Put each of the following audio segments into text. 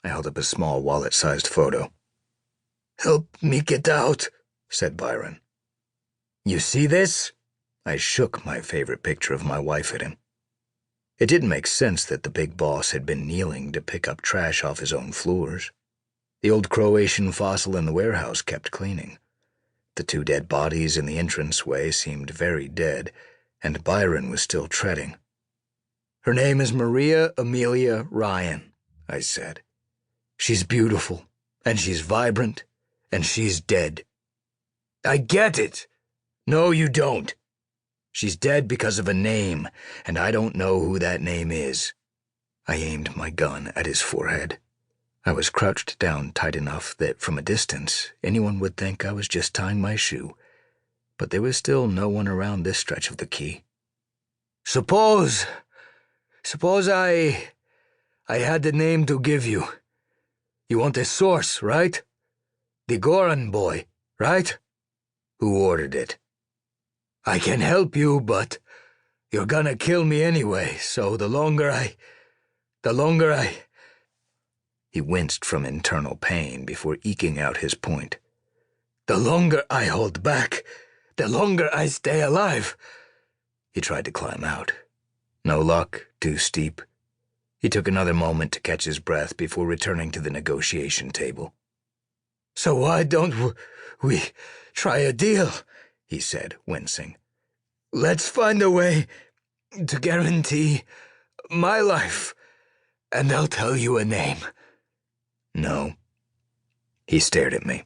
I held up a small wallet-sized photo. "Help me get out," said Byron. "You see this?" I shook my favorite picture of my wife at him. It didn't make sense that the big boss had been kneeling to pick up trash off his own floors. The old Croatian fossil in the warehouse kept cleaning. The 2 dead bodies in the entranceway seemed very dead, and Byron was still treading. "Her name is Maria Amelia Ryan," I said. "She's beautiful, and she's vibrant, and she's dead." "I get it." "No, you don't. She's dead because of a name, and I don't know who that name is." I aimed my gun at his forehead. I was crouched down tight enough that from a distance anyone would think I was just tying my shoe, but there was still no one around this stretch of the quay. Suppose I had the name to give you. You want a source, right? The Goran boy, right? Who ordered it? I can help you, but you're gonna kill me anyway, so the longer I... He winced from internal pain before eking out his point. "The longer I hold back, the longer I stay alive." He tried to climb out. No luck, too steep. He took another moment to catch his breath before returning to the negotiation table. "So why don't we try a deal?" he said, wincing. "Let's find a way to guarantee my life, and I'll tell you a name." "No." He stared at me.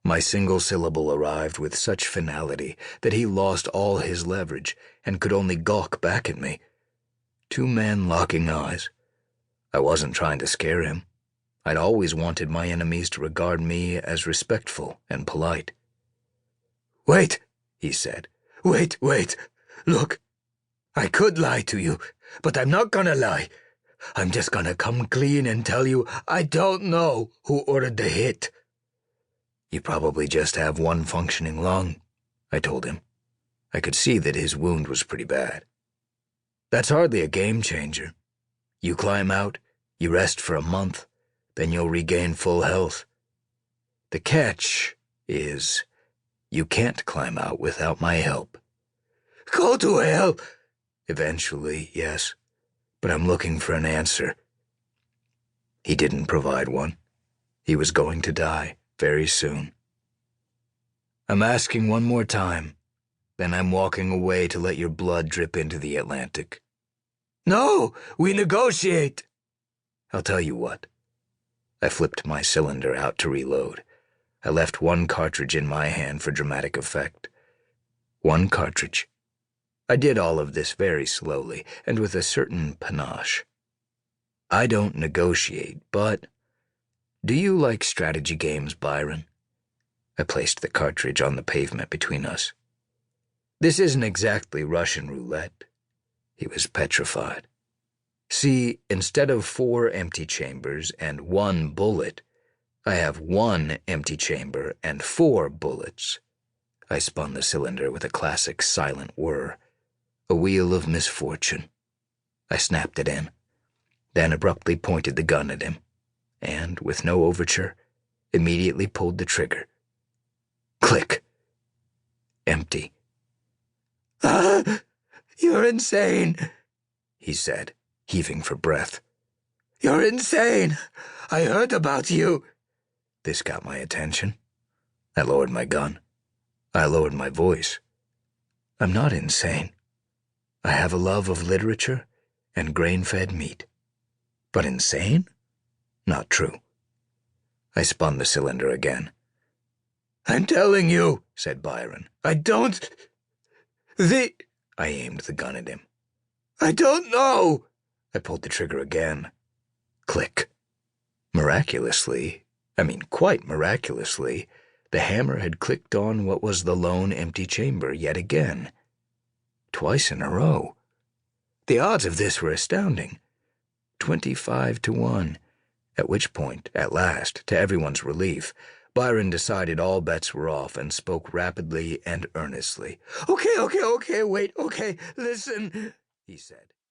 My single syllable arrived with such finality that he lost all his leverage and could only gawk back at me. 2 men locking eyes. I wasn't trying to scare him. I'd always wanted my enemies to regard me as respectful and polite. "Wait," he said. Wait. Look, I could lie to you, but I'm not gonna lie. I'm just gonna come clean and tell you I don't know who ordered the hit." "You probably just have one functioning lung," I told him. I could see that his wound was pretty bad. "That's hardly a game changer. You climb out, you rest for a month, then you'll regain full health. The catch is you can't climb out without my help." "Go to hell!" "Eventually, yes, but I'm looking for an answer." He didn't provide one. He was going to die very soon. "I'm asking one more time, then I'm walking away to let your blood drip into the Atlantic." "No, we negotiate." "I'll tell you what." I flipped my cylinder out to reload. I left 1 cartridge in my hand for dramatic effect. 1 cartridge. I did all of this very slowly and with a certain panache. "I don't negotiate, but do you like strategy games, Byron?" I placed the cartridge on the pavement between us. "This isn't exactly Russian roulette." He was petrified. "See, instead of 4 empty chambers and 1 bullet, I have 1 empty chamber and 4 bullets." I spun the cylinder with a classic silent whir. A wheel of misfortune. I snapped it in, then abruptly pointed the gun at him, and, with no overture, immediately pulled the trigger. Click. Empty. "Ah, you're insane," he said, heaving for breath. "You're insane. I heard about you." This got my attention. I lowered my gun. I lowered my voice. "I'm not insane. I have a love of literature and grain-fed meat. But insane? Not true." I spun the cylinder again. "I'm telling you," said Byron. I aimed the gun at him. "I don't know." I pulled the trigger again. Click. Quite miraculously, the hammer had clicked on what was the lone empty chamber yet again. Twice in a row. The odds of this were astounding. 25 to 1. At which point, at last, to everyone's relief, Byron decided all bets were off and spoke rapidly and earnestly. Okay, wait, listen," he said.